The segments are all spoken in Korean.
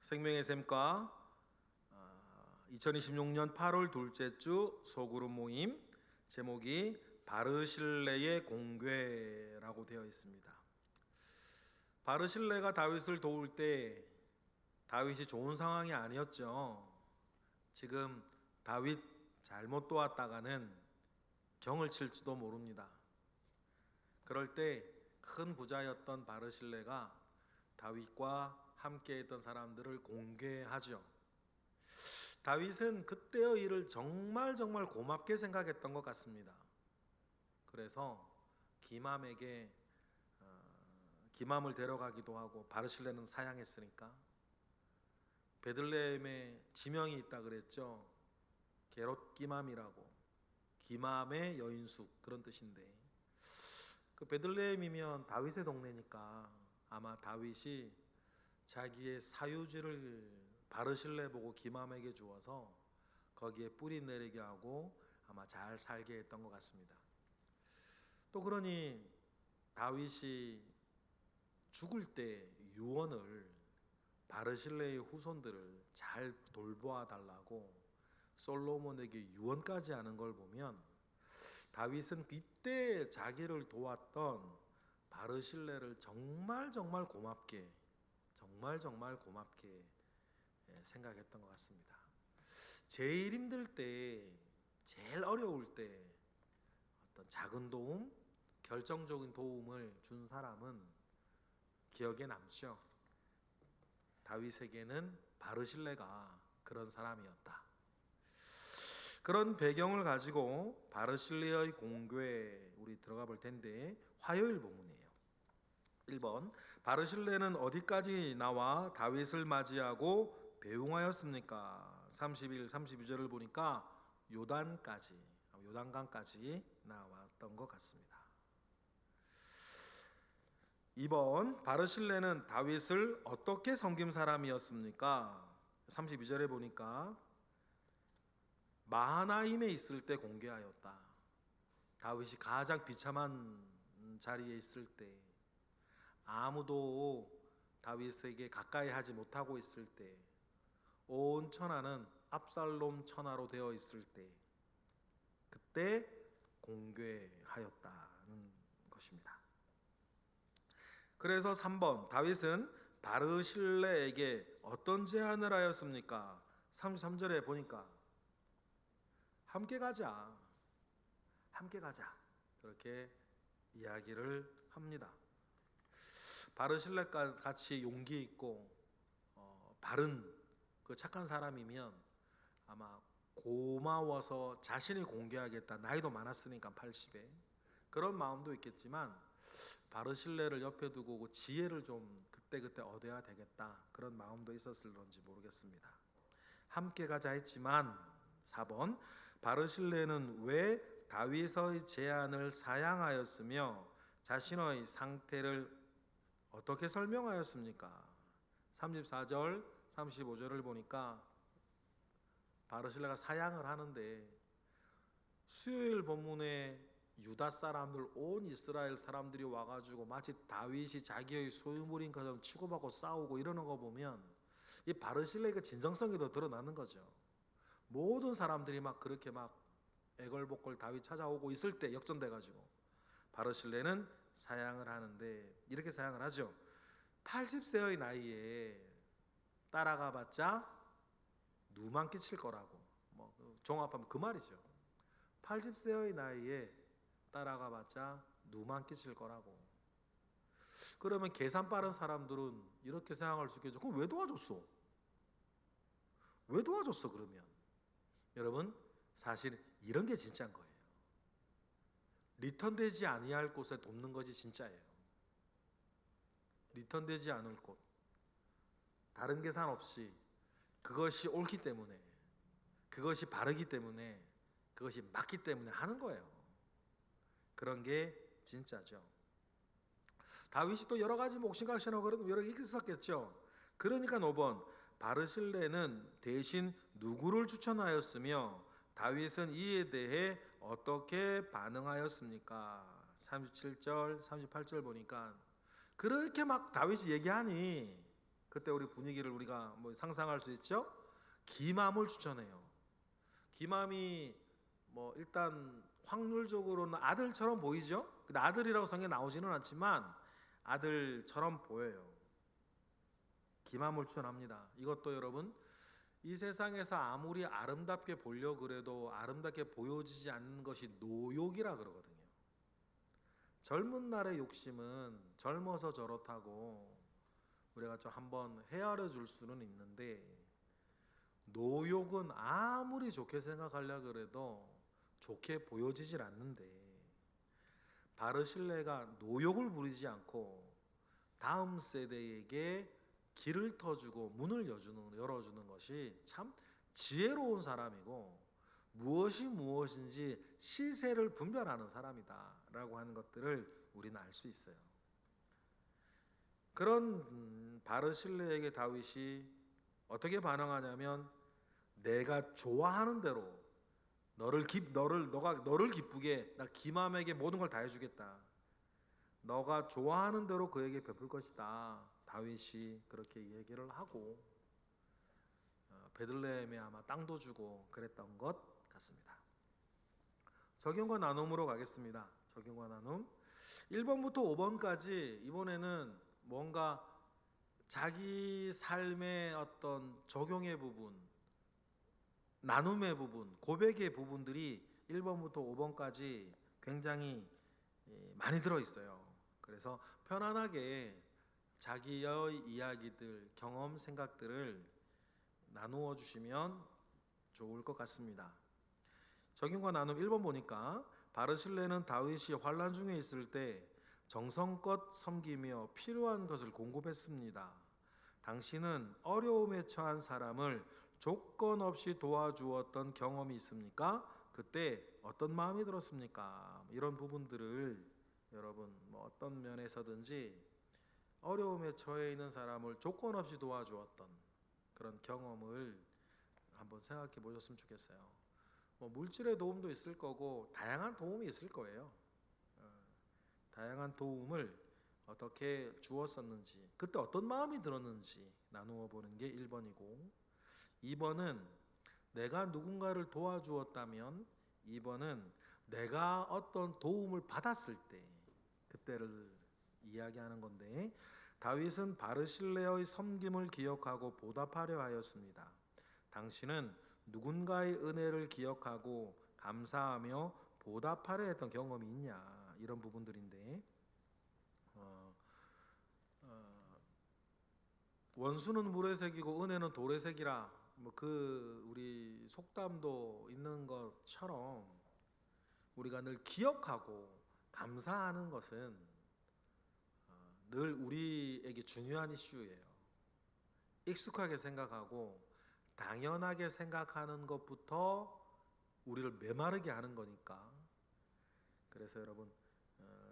생명의 샘과 2026년 8월 둘째 주 소그룹 모임 제목이 바르실레의 공궤라고 되어 있습니다. 바르실레가 다윗을 도울 때 다윗이 좋은 상황이 아니었죠. 지금 다윗 잘못 도왔다가는 경을 칠지도 모릅니다. 그럴 때 큰 부자였던 바르실레가 다윗과 함께 했던 사람들을 공개하죠. 다윗은 그때의 일을 정말 고맙게 생각했던 것 같습니다. 그래서 기맘에게 기맘을 데려가기도 하고, 바르실레는 사양했으니까 베들레헴에 지명이 있다 그랬죠. 게롯 기맘이라고, 기맘의 여인숙, 그런 뜻인데, 그 베들레헴이면 다윗의 동네니까 아마 다윗이 자기의 사유지를 바르실레 보고 기맘에게 주어서 거기에 뿌리 내리게 하고 아마 잘 살게 했던 것 같습니다. 또 그러니 다윗이 죽을 때 유언을 바르실레의 후손들을 잘 돌보아 달라고 솔로몬에게 유언까지 하는 걸 보면, 다윗은 이때 자기를 도왔던 바르실레를 정말 고맙게, 정말 고맙게 생각했던 것 같습니다. 제일 힘들 때, 제일 어려울 때 어떤 작은 도움, 결정적인 도움을 준 사람은 기억에 남죠. 다윗에게는 바르실레가 그런 사람이었다. 그런 배경을 가지고 바르실레의 공궤 우리 들어가 볼 텐데, 화요일 본문이에요. 1번, 바르실레는 어디까지 나와 다윗을 맞이하고 배웅하였습니까? 31, 32절을 보니까 요단강까지 나왔던 것 같습니다. 2번, 바르실레는 다윗을 어떻게 섬긴 사람이었습니까? 32절에 보니까 마하나임에 있을 때 공개하였다. 다윗이 가장 비참한 자리에 있을 때, 아무도 다윗에게 가까이 하지 못하고 있을 때, 온 천하는 압살롬 천하로 되어 있을 때, 그때 공개하였다는 것입니다. 그래서 3번, 다윗은 바르실레에게 어떤 제안을 하였습니까? 33절에 보니까 함께 가자 그렇게 이야기를 합니다. 바르실레가 같이 용기 있고 바른 그 착한 사람이면 아마 고마워서 자신이 공개하겠다, 나이도 많았으니까 80에 그런 마음도 있겠지만, 바르실레를 옆에 두고 그 지혜를 좀 그때 얻어야 되겠다, 그런 마음도 있었을런지 모르겠습니다. 함께 가자 했지만, 4번, 바르실레는 왜 다윗의 제안을 사양하였으며 자신의 상태를 어떻게 설명하였습니까? 34절, 35절을 보니까 바르실레가 사양을 하는데, 수요일 본문에 유다 사람들, 온 이스라엘 사람들이 와가지고 마치 다윗이 자기의 소유물인 것처럼 치고받고 싸우고 이러는 거 보면 이 바르실레의 진정성이 더 드러나는 거죠. 모든 사람들이 막 그렇게 막 애걸복걸 다윗 찾아오고 있을 때 역전돼가지고 바르실레는 사양을 하는데, 이렇게 사양을 하죠. 80세의 나이에 따라가봤자 누만 끼칠 거라고, 뭐 종합하면 그 말이죠. 80세의 나이에 따라가봤자 누만 끼칠 거라고. 그러면 계산 빠른 사람들은 이렇게 생각할 수 있겠죠. 그럼 왜 도와줬어? 그러면 여러분, 사실 이런 게 진짜인 거예요. 리턴되지 아니할 곳에 돕는 것이 진짜예요. 리턴되지 않을 곳, 다른 계산 없이 그것이 옳기 때문에, 그것이 바르기 때문에, 그것이 맞기 때문에 하는 거예요. 그런 게 진짜죠. 다윗이 또 여러 가지 몫인각신하고 여러 개 있었겠죠. 그러니까 5번, 바르실레는 대신 누구를 추천하였으며 다윗은 이에 대해 어떻게 반응하였습니까? 37절, 38절 보니까 그렇게 막 다윗이 얘기하니 그때 우리 분위기를 우리가 뭐 상상할 수 있죠? 기맘을 추천해요. 기맘이 뭐 일단 확률적으로는 아들처럼 보이죠? 근데 아들이라고 성경에 나오지는 않지만 아들처럼 보여요. 기맘을 추천합니다. 이것도 여러분, 이 세상에서 아무리 아름답게 보려고 그래도 아름답게 보여지지 않는 것이 노욕이라 그러거든요. 젊은 날의 욕심은 젊어서 저렇다고 우리가 좀 한번 헤아려 줄 수는 있는데, 노욕은 아무리 좋게 생각하려고 그래도 좋게 보여지질 않는데, 바르실레가 노욕을 부리지 않고 다음 세대에게 길을 터주고 문을 열어주는 것이 참 지혜로운 사람이고, 무엇이 무엇인지 시세를 분별하는 사람이다라고 하는 것들을 우리는 알 수 있어요. 그런 바르실레에게 다윗이 어떻게 반응하냐면, 내가 좋아하는 대로 너를 기쁘게 나 기맘에게 모든 걸 다 해주겠다. 너가 좋아하는 대로 그에게 베풀 것이다. 다윗이 그렇게 얘기를 하고 베들레헴에 아마 땅도 주고 그랬던 것 같습니다. 적용과 나눔으로 가겠습니다. 적용과 나눔 1번부터 5번까지 이번에는 뭔가 자기 삶의 어떤 적용의 부분, 나눔의 부분, 고백의 부분들이 1번부터 5번까지 굉장히 많이 들어있어요. 그래서 편안하게 자기의 이야기들, 경험, 생각들을 나누어 주시면 좋을 것 같습니다. 적용과 나눔 1번 보니까, 바르실레는 다윗이 환난 중에 있을 때 정성껏 섬기며 필요한 것을 공급했습니다. 당신은 어려움에 처한 사람을 조건 없이 도와주었던 경험이 있습니까? 그때 어떤 마음이 들었습니까? 이런 부분들을 여러분 어떤 면에서든지 어려움에 처해 있는 사람을 조건 없이 도와주었던 그런 경험을 한번 생각해 보셨으면 좋겠어요. 물질의 도움도 있을 거고 다양한 도움이 있을 거예요. 다양한 도움을 어떻게 주었었는지, 그때 어떤 마음이 들었는지 나누어 보는 게 1번이고, 2번은 내가 누군가를 도와주었다면, 2번은 내가 어떤 도움을 받았을 때 그때를 이야기하는 건데, 다윗은 바르실레의 섬김을 기억하고 보답하려 하였습니다. 당신은 누군가의 은혜를 기억하고 감사하며 보답하려 했던 경험이 있냐, 이런 부분들인데, 원수는 물의 색이고 은혜는 돌의 색이라, 우리 속담도 있는 것처럼 우리가 늘 기억하고 감사하는 것은 늘 우리에게 중요한 이슈예요. 익숙하게 생각하고 당연하게 생각하는 것부터 우리를 메마르게 하는 거니까. 그래서 여러분,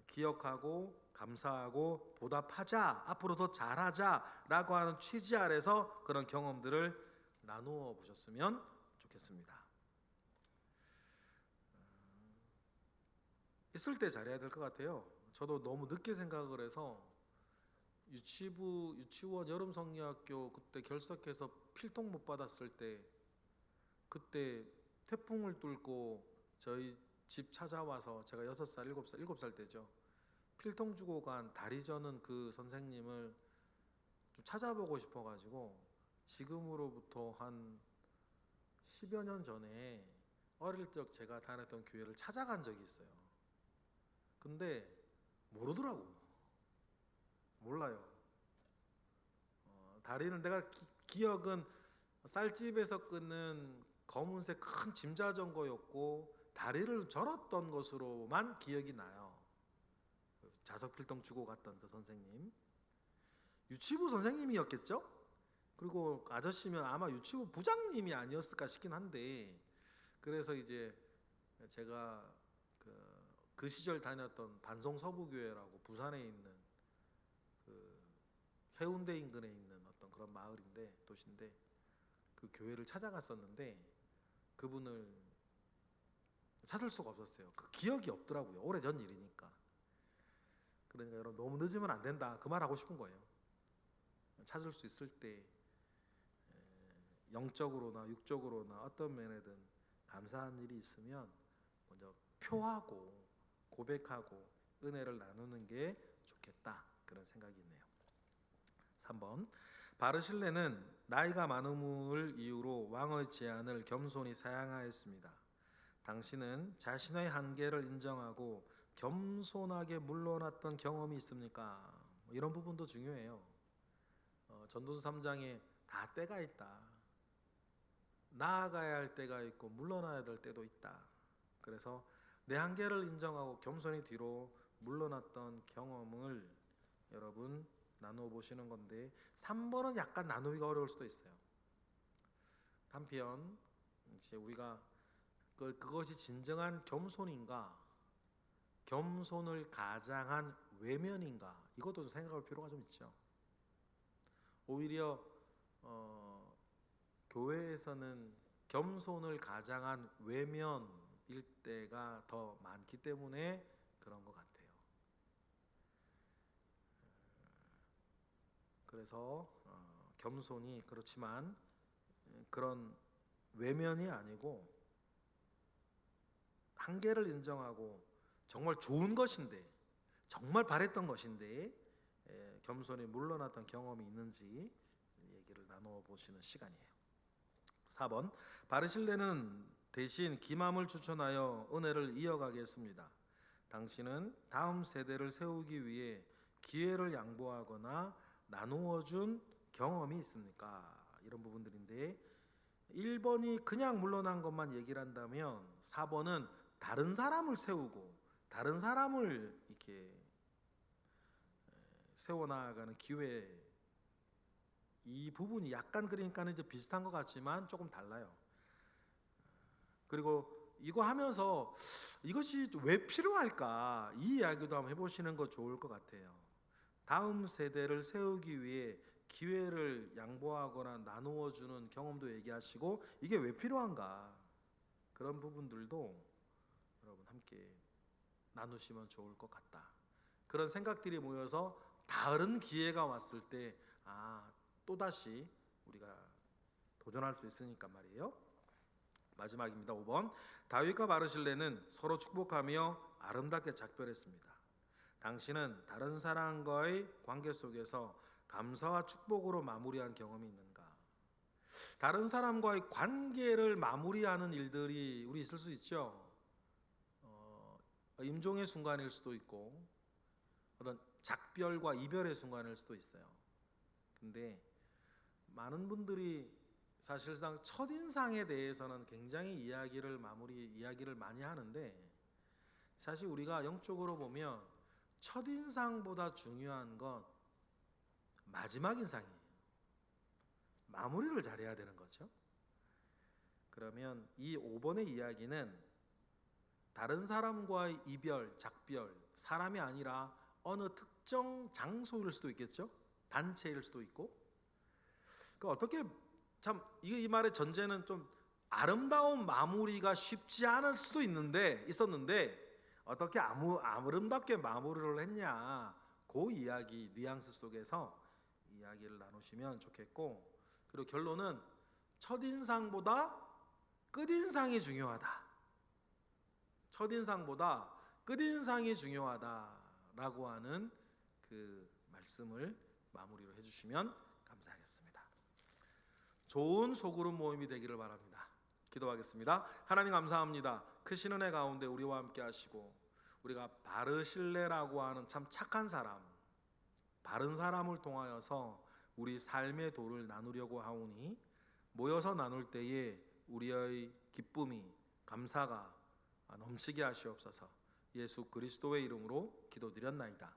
기억하고 감사하고 보답하자, 앞으로 더 잘하자 라고 하는 취지 아래서 그런 경험들을 나누어 보셨으면 좋겠습니다. 있을 때 잘해야 될 것 같아요. 저도 너무 늦게 생각을 해서 유치원 여름성리학교 그때 결석해서 필통 못 받았을 때, 그때 태풍을 뚫고 저희 집 찾아와서, 제가 6살, 7살 때죠. 필통 주고 간 다리 저는 그 선생님을 좀 찾아보고 싶어가지고, 지금으로부터 한 10여 년 전에 어릴 적 제가 다녔던 교회를 찾아간 적이 있어요. 근데 모르더라고. 몰라요. 다리는 내가 기억은 쌀집에서 끊는 검은색 큰 짐자전거였고 다리를 절었던 것으로만 기억이 나요. 자석필통 주고 갔던 그 선생님, 유치부 선생님이었겠죠? 그리고 아저씨면 아마 유치부 부장님이 아니었을까 싶긴 한데, 그래서 이제 제가 그 시절 다녔던 반송서부교회라고 부산에 있는 그 해운대 인근에 있는 어떤 그런 마을인데, 도시인데, 그 교회를 찾아갔었는데 그분을 찾을 수가 없었어요. 그 기억이 없더라고요. 오래전 일이니까. 그러니까 여러분, 너무 늦으면 안 된다, 그 말 하고 싶은 거예요. 찾을 수 있을 때 영적으로나 육적으로나 어떤 면에든 감사한 일이 있으면 먼저 표하고 고백하고 은혜를 나누는 게 좋겠다, 그런 생각이 있네요. 3번, 바르실레는 나이가 많음을 이유로 왕의 제안을 겸손히 사양하였습니다. 당신은 자신의 한계를 인정하고 겸손하게 물러났던 경험이 있습니까? 이런 부분도 중요해요. 전도서 3장에 다 때가 있다. 나아가야 할 때가 있고 물러나야 될 때도 있다. 그래서 내 한계를 인정하고 겸손히 뒤로 물러났던 경험을 여러분 나누어 보시는 건데, 3번은 약간 나누기가 어려울 수도 있어요. 한편 이제 우리가 그것이 진정한 겸손인가, 겸손을 가장한 외면인가, 이것도 좀 생각할 필요가 좀 있죠. 오히려 교회에서는 겸손을 가장한 외면일 때가 더 많기 때문에 그런 것 같아요. 그래서 겸손이, 그렇지만 그런 외면이 아니고 한계를 인정하고 정말 좋은 것인데, 정말 바랬던 것인데 겸손히 물러났던 경험이 있는지 얘기를 나누어 보시는 시간이에요. 4번, 바르실레는 대신 기맘을 추천하여 은혜를 이어가겠습니다. 당신은 다음 세대를 세우기 위해 기회를 양보하거나 나누어준 경험이 있습니까? 이런 부분들인데, 1번이 그냥 물러난 것만 얘기를 한다면 4번은 다른 사람을 세우고 다른 사람을 이렇게 세워나가는 기회, 이 부분이 약간 그러니까는 이제 비슷한 것 같지만 조금 달라요. 그리고 이거 하면서 이것이 왜 필요할까, 이 이야기도 한번 해보시는 거 좋을 것 같아요. 다음 세대를 세우기 위해 기회를 양보하거나 나누어 주는 경험도 얘기하시고, 이게 왜 필요한가, 그런 부분들도 여러분 함께 나누시면 좋을 것 같다. 그런 생각들이 모여서 다른 기회가 왔을 때 또다시 우리가 도전할 수 있으니까 말이에요. 마지막입니다. 5번, 다윗과 바르실레는 서로 축복하며 아름답게 작별했습니다. 당신은 다른 사람과의 관계 속에서 감사와 축복으로 마무리한 경험이 있는가? 다른 사람과의 관계를 마무리하는 일들이 우리 있을 수 있죠. 임종의 순간일 수도 있고 어떤 작별과 이별의 순간일 수도 있어요. 근데 많은 분들이 사실상 첫인상에 대해서는 굉장히 이야기를 많이 하는데, 사실 우리가 영적으로 보면 첫인상보다 중요한 건 마지막 인상이에요. 마무리를 잘해야 되는 거죠. 그러면 이 5번의 이야기는 다른 사람과의 이별, 작별, 사람이 아니라 어느 특정 장소일 수도 있겠죠. 단체일 수도 있고. 어떻게 참 이 말의 전제는 좀 아름다운 마무리가 쉽지 않을 수도 있었는데 어떻게 아름답게 마무리를 했냐, 그 이야기 뉘앙스 속에서 이야기를 나누시면 좋겠고, 그리고 결론은 첫인상보다 끝인상이 중요하다. 첫인상보다 끝인상이 중요하다라고 하는 그 말씀을 마무리로 해주시면 감사하겠습니다. 좋은 소그룹 모임이 되기를 바랍니다. 기도하겠습니다. 하나님 감사합니다. 크신 은혜 가운데 우리와 함께 하시고, 우리가 바르실레라고 하는 참 착한 사람, 바른 사람을 통하여서 우리 삶의 도를 나누려고 하오니, 모여서 나눌 때에 우리의 기쁨이, 감사가 넘치게 하시옵소서. 예수 그리스도의 이름으로 기도드렸나이다.